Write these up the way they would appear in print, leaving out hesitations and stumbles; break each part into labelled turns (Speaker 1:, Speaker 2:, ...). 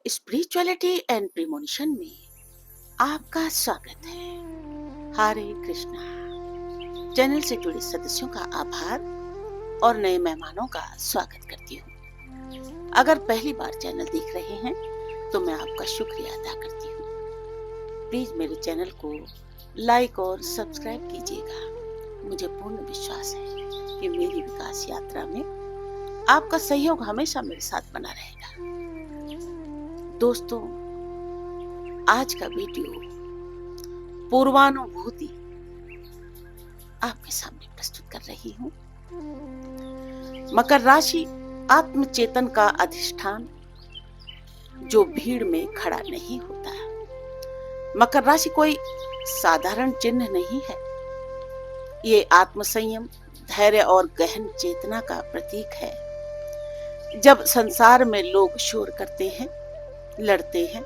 Speaker 1: Spirituality and premonition में आपका स्वागत है। हरे कृष्णा। चैनल से जुड़े सदस्यों का आभार और नए मेहमानों का स्वागत करती हूँ। अगर पहली बार चैनल देख रहे हैं तो मैं आपका शुक्रिया अदा करती हूँ। प्लीज मेरे चैनल को लाइक और सब्सक्राइब कीजिएगा। मुझे पूर्ण विश्वास है कि मेरी विकास यात्रा में आपका सहयोग हमेशा मेरे साथ बना रहेगा। दोस्तों, आज का वीडियो पूर्वानुभूति आपके सामने प्रस्तुत कर रही हूँ। मकर राशि आत्मचेतन का अधिष्ठान जो भीड़ में खड़ा नहीं होता। मकर राशि कोई साधारण चिन्ह नहीं है। ये आत्मसंयम, धैर्य और गहन चेतना का प्रतीक है। जब संसार में लोग शोर करते हैं, लड़ते हैं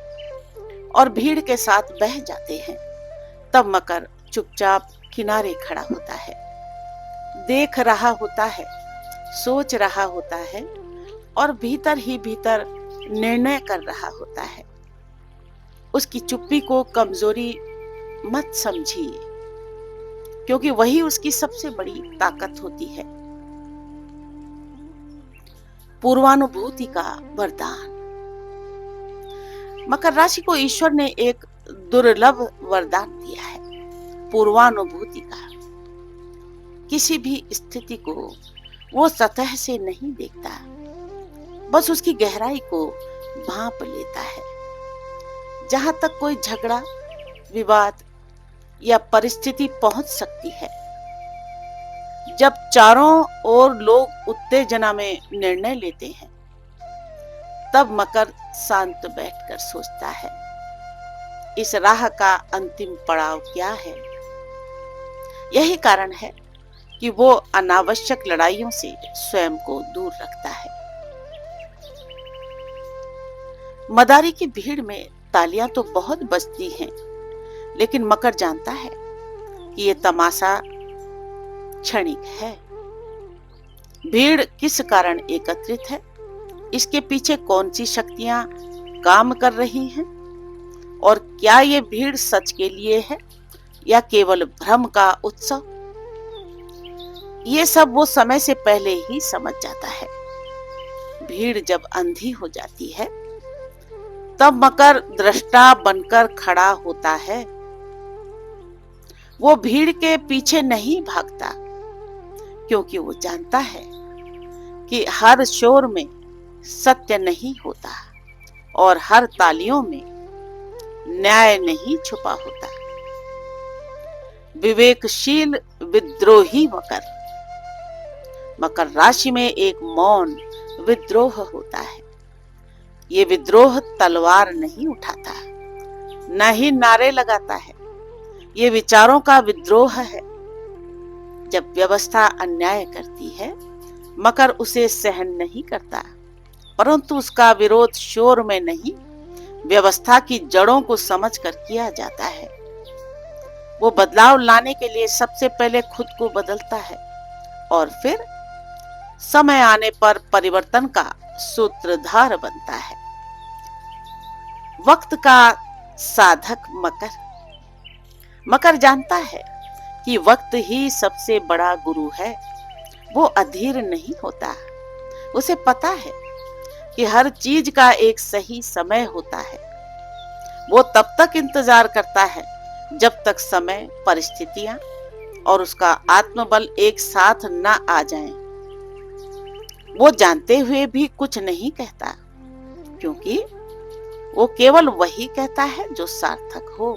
Speaker 1: और भीड़ के साथ बह जाते हैं, तब मकर चुपचाप किनारे खड़ा होता है, देख रहा होता है, सोच रहा होता है और भीतर ही भीतर निर्णय कर रहा होता है। उसकी चुप्पी को कमजोरी मत समझिए, क्योंकि वही उसकी सबसे बड़ी ताकत होती है। पूर्वानुभूति का वरदान। मकर राशि को ईश्वर ने एक दुर्लभ वरदान दिया है, पूर्वानुभूति का। किसी भी स्थिति को वो सतह से नहीं देखता, बस उसकी गहराई को भांप लेता है। जहां तक कोई झगड़ा, विवाद या परिस्थिति पहुंच सकती है, जब चारों ओर लोग उत्तेजना में निर्णय लेते हैं, तब मकर शांत बैठकर सोचता है, इस राह का अंतिम पड़ाव क्या है। यही कारण है कि वो अनावश्यक लड़ाइयों से स्वयं को दूर रखता है। मदारी की भीड़ में तालियां तो बहुत बजती हैं, लेकिन मकर जानता है कि ये तमाशा क्षणिक है। भीड़ किस कारण एकत्रित है, इसके पीछे कौन सी शक्तियां काम कर रही हैं, और क्या ये भीड़ सच के लिए है या केवल भ्रम का उत्सव, ये सब वो समय से पहले ही समझ जाता है। भीड़ जब अंधी हो जाती है, तब मकर दृष्टा बनकर खड़ा होता है। वो भीड़ के पीछे नहीं भागता, क्योंकि वो जानता है कि हर शोर में सत्य नहीं होता और हर तालियों में न्याय नहीं छुपा होता। विवेकशील विद्रोही मकर राशि में एक मौन विद्रोह होता है। ये विद्रोह तलवार नहीं उठाता, न ही नारे लगाता है। ये विचारों का विद्रोह है। जब व्यवस्था अन्याय करती है, मकर उसे सहन नहीं करता, परंतु उसका विरोध शोर में नहीं, व्यवस्था की जड़ों को समझकर किया जाता है। वो बदलाव लाने के लिए सबसे पहले खुद को बदलता है और फिर समय आने पर परिवर्तन का सूत्रधार बनता है। वक्त का साधक मकर जानता है कि वक्त ही सबसे बड़ा गुरु है। वो अधीर नहीं होता। उसे पता है कि हर चीज का एक सही समय होता है। वो तब तक इंतजार करता है जब तक समय, परिस्थितियां और उसका आत्मबल एक साथ न आ जाएं। वो जानते हुए भी कुछ नहीं कहता, क्योंकि वो केवल वही कहता है जो सार्थक हो।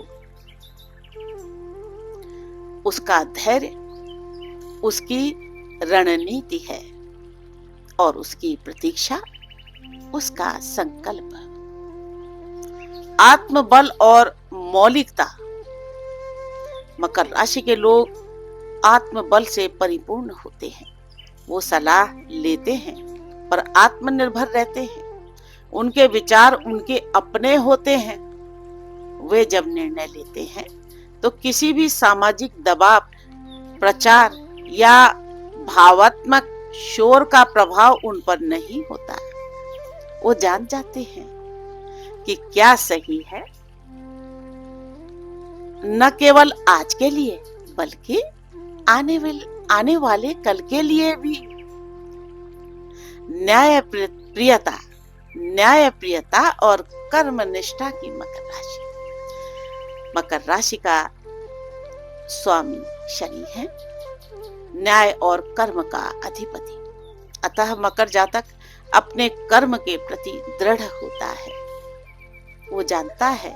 Speaker 1: उसका धैर्य उसकी रणनीति है और उसकी प्रतीक्षा उसका संकल्प। आत्मबल और मौलिकता। मकर राशि के लोग आत्मबल से परिपूर्ण होते हैं। वो सलाह लेते हैं पर आत्मनिर्भर रहते हैं। उनके विचार उनके अपने होते हैं। वे जब निर्णय लेते हैं तो किसी भी सामाजिक दबाव, प्रचार या भावात्मक शोर का प्रभाव उन पर नहीं होता। वो जान जाते हैं कि क्या सही है, न केवल आज के लिए बल्कि आने वाले कल के लिए भी। प्रियता न्याय प्रियता और कर्म निष्ठा की मकर राशि। मकर राशि का स्वामी शनि है, न्याय और कर्म का अधिपति। अतः मकर जातक अपने कर्म के प्रति दृढ़ होता है। वो जानता है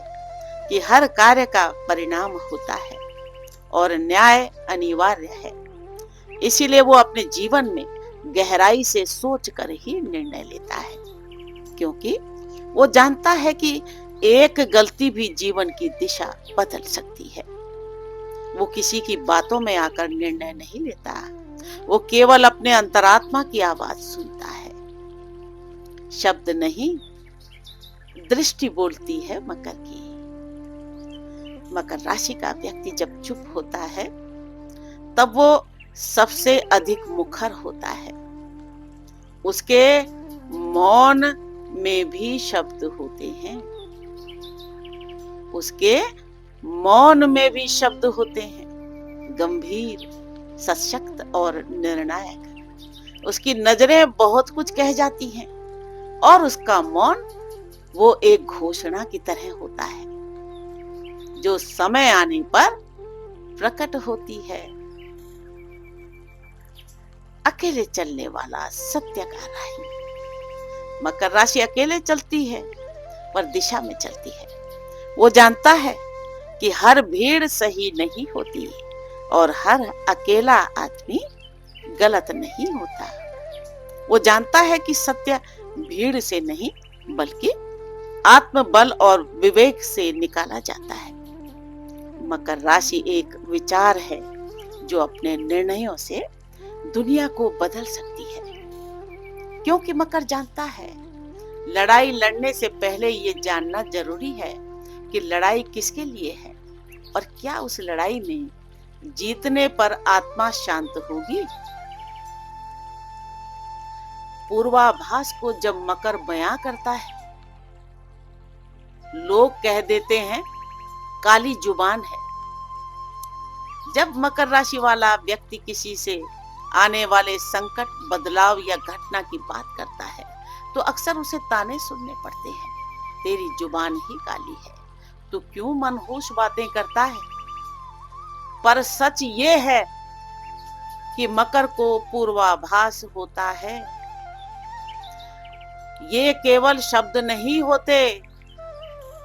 Speaker 1: कि हर कार्य का परिणाम होता है और न्याय अनिवार्य है। इसीलिए वो अपने जीवन में गहराई से सोच कर ही निर्णय लेता है, क्योंकि वो जानता है कि एक गलती भी जीवन की दिशा बदल सकती है। वो किसी की बातों में आकर निर्णय नहीं लेता, वो केवल अपने अंतरात्मा की आवाज सुनता है। शब्द नहीं, दृष्टि बोलती है मकर की। मकर राशि का व्यक्ति जब चुप होता है तब वो सबसे अधिक मुखर होता है। उसके मौन में भी शब्द होते हैं, उसके मौन में भी शब्द होते हैं, गंभीर, सशक्त और निर्णायक। उसकी नजरें बहुत कुछ कह जाती हैं और उसका मौन वो एक घोषणा की तरह होता है जो समय आने पर प्रकट होती है। अकेले चलने वाला सत्य का राही। मकर राशि अकेले चलती है पर दिशा में चलती है। वो जानता है कि हर भीड़ सही नहीं होती और हर अकेला आदमी गलत नहीं होता। वो जानता है कि सत्य भीड़ से नहीं बल्कि आत्मबल और विवेक से निकाला जाता है। मकर राशि एक विचार है जो अपने निर्णयों से दुनिया को बदल सकती है, क्योंकि मकर जानता है लड़ाई लड़ने से पहले ये जानना जरूरी है कि लड़ाई किसके लिए है और क्या उस लड़ाई में जीतने पर आत्मा शांत होगी। पूर्वाभास को जब मकर बयां करता है, लोग कह देते हैं काली जुबान है। जब मकर राशि वाला व्यक्ति किसी से आने वाले संकट, बदलाव या घटना की बात करता है तो अक्सर उसे ताने सुनने पड़ते हैं। तेरी जुबान ही काली है, तू क्यों मनहूस बातें करता है। पर सच ये है कि मकर को पूर्वाभास होता है। ये केवल शब्द नहीं होते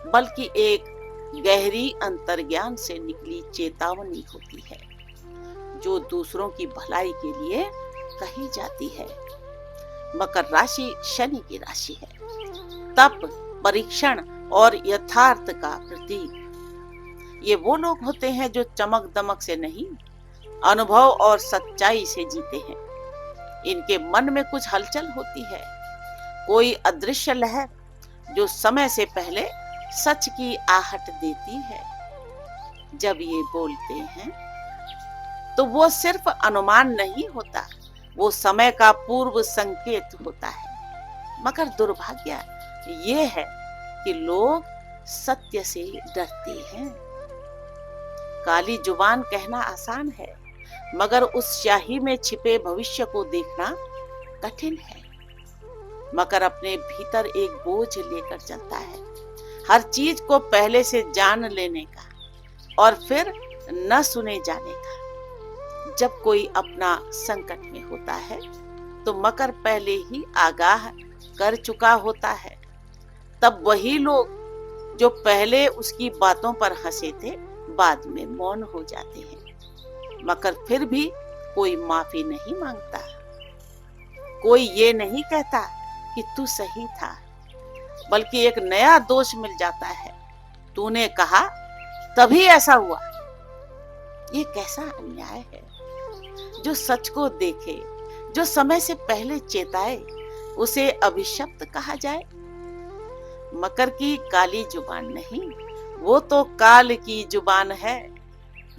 Speaker 1: बल्कि एक गहरी अंतर्ज्ञान से निकली चेतावनी होती है जो दूसरों की भलाई के लिए कही जाती है। मकर राशि शनि की राशि है, तप, परीक्षण और यथार्थ का प्रतीक। ये वो लोग होते हैं जो चमक दमक से नहीं, अनुभव और सच्चाई से जीते हैं। इनके मन में कुछ हलचल होती है, कोई अदृश्य लहर जो समय से पहले सच की आहट देती है। जब ये बोलते हैं तो वो सिर्फ अनुमान नहीं होता, वो समय का पूर्व संकेत होता है। मगर दुर्भाग्य ये है कि लोग सत्य से डरते हैं। काली जुबान कहना आसान है, मगर उस स्याही में छिपे भविष्य को देखना कठिन है। मकर अपने भीतर एक बोझ लेकर चलता है, हर चीज को पहले से जान लेने का और फिर न सुने जाने का। जब कोई अपना संकट में होता है तो मकर पहले ही आगाह कर चुका होता है। तब वही लोग जो पहले उसकी बातों पर हंसे थे बाद में मौन हो जाते हैं। मकर फिर भी कोई माफी नहीं मांगता, कोई ये नहीं कहता कि तू सही था, बल्कि एक नया दोष मिल जाता है। तूने कहा तभी ऐसा हुआ। ये कैसा अन्याय है। जो सच को देखे, जो समय से पहले चेताए, उसे अभिशप्त कहा जाए। मकर की काली जुबान नहीं, वो तो काल की जुबान है।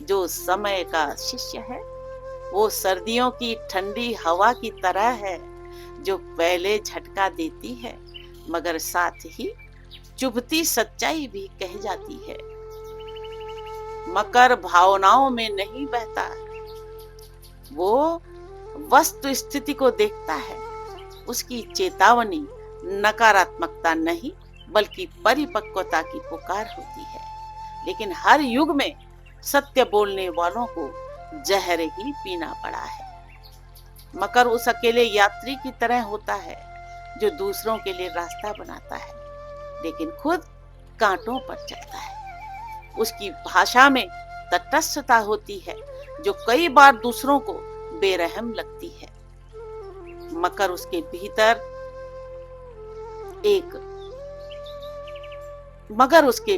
Speaker 1: जो समय का शिष्य है वो सर्दियों की ठंडी हवा की तरह है जो पहले झटका देती है मगर साथ ही चुभती सच्चाई भी कह जाती है। मकर भावनाओं में नहीं बहता, वो वस्तु स्थिति को देखता है। उसकी चेतावनी नकारात्मकता नहीं बल्कि परिपक्वता की पुकार होती है। लेकिन हर युग में सत्य बोलने वालों को जहर ही पीना पड़ा है। मकर उस अकेले यात्री की तरह होता है जो दूसरों के लिए रास्ता बनाता है लेकिन खुद कांटों पर चलता है। उसकी भाषा में तटस्थता होती है जो कई बार दूसरों को बेरहम लगती है। मकर उसके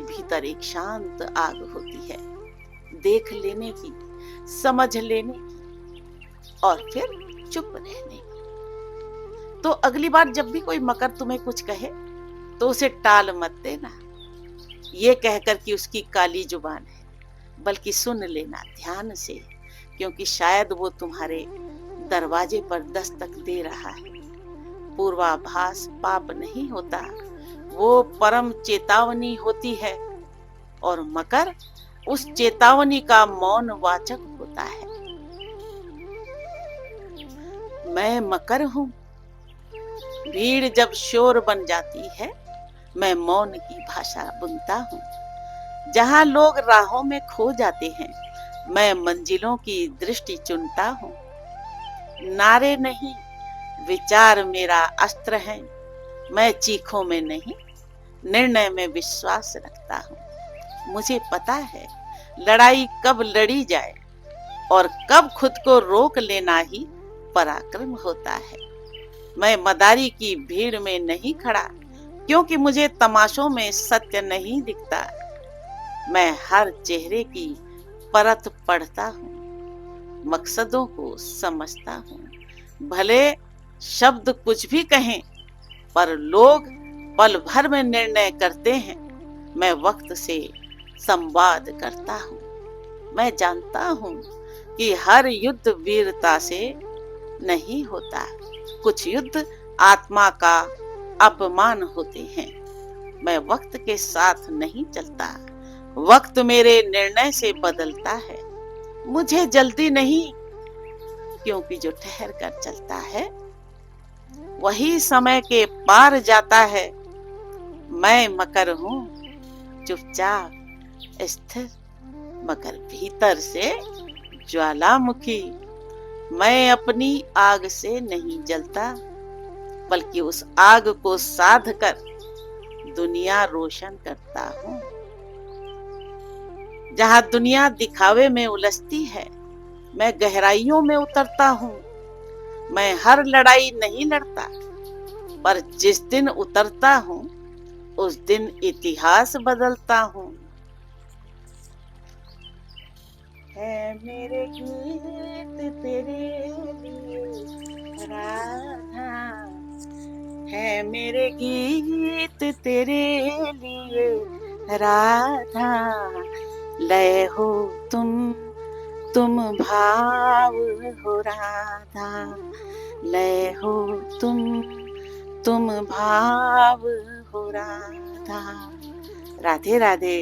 Speaker 1: भीतर एक शांत आग होती है, देख लेने की, समझ लेने की और फिर चुप रहने की। तो अगली बार जब भी कोई मकर तुम्हें कुछ कहे तो उसे टाल मत देना ये कहकर कि उसकी काली जुबान है, बल्कि सुन लेना ध्यान से, क्योंकि शायद वो तुम्हारे दरवाजे पर दस्तक दे रहा है। पूर्वाभास पाप नहीं होता, वो परम चेतावनी होती है और मकर उस चेतावनी का मौन वाचक होता है। मैं मकर हूँ। भीड़ जब शोर बन जाती है, मैं मौन की भाषा बुनता हूँ। जहाँ लोग राहों में खो जाते हैं, मैं मंजिलों की दृष्टि चुनता हूँ। नारे नहीं, विचार मेरा अस्त्र है। मैं चीखों में नहीं, निर्णय में विश्वास रखता हूँ। मुझे पता है लड़ाई कब लड़ी जाए और कब खुद को रोक लेना ही पराक्रम होता है। मैं मदारी की भीड़ में नहीं खड़ा, क्योंकि मुझे तमाशों में सत्य नहीं दिखता। मैं हर चेहरे की परत पढ़ता हूँ, मकसदों को समझता हूँ। भले शब्द कुछ भी कहें, पर लोग पल भर में निर्णय करते हैं। मैं वक्त से संवाद करता हूँ। मैं जानता हूँ कि हर युद्ध वीरता से नहीं होता, कुछ युद्ध आत्मा का अपमान होते हैं। मैं वक्त के साथ नहीं चलता, वक्त मेरे निर्णय से बदलता है। मुझे जल्दी नहीं, क्योंकि जो ठहर कर चलता है वही समय के पार जाता है। मैं मकर हूँ, चुपचाप स्थिर, मगर भीतर से ज्वालामुखी। मैं अपनी आग से नहीं जलता, बल्कि उस आग को साध कर दुनिया रोशन करता हूँ। जहाँ दुनिया दिखावे में उलझती है, मैं गहराइयों में उतरता हूँ। मैं हर लड़ाई नहीं लड़ता, पर जिस दिन उतरता हूँ उस दिन इतिहास बदलता हूँ। है मेरे गीत तेरे लिए राधा, है मेरे गीत तेरे लिए राधा। लय हो तुम भाव हो राधा। लय हो तुम भाव हो राधा। राधे राधे।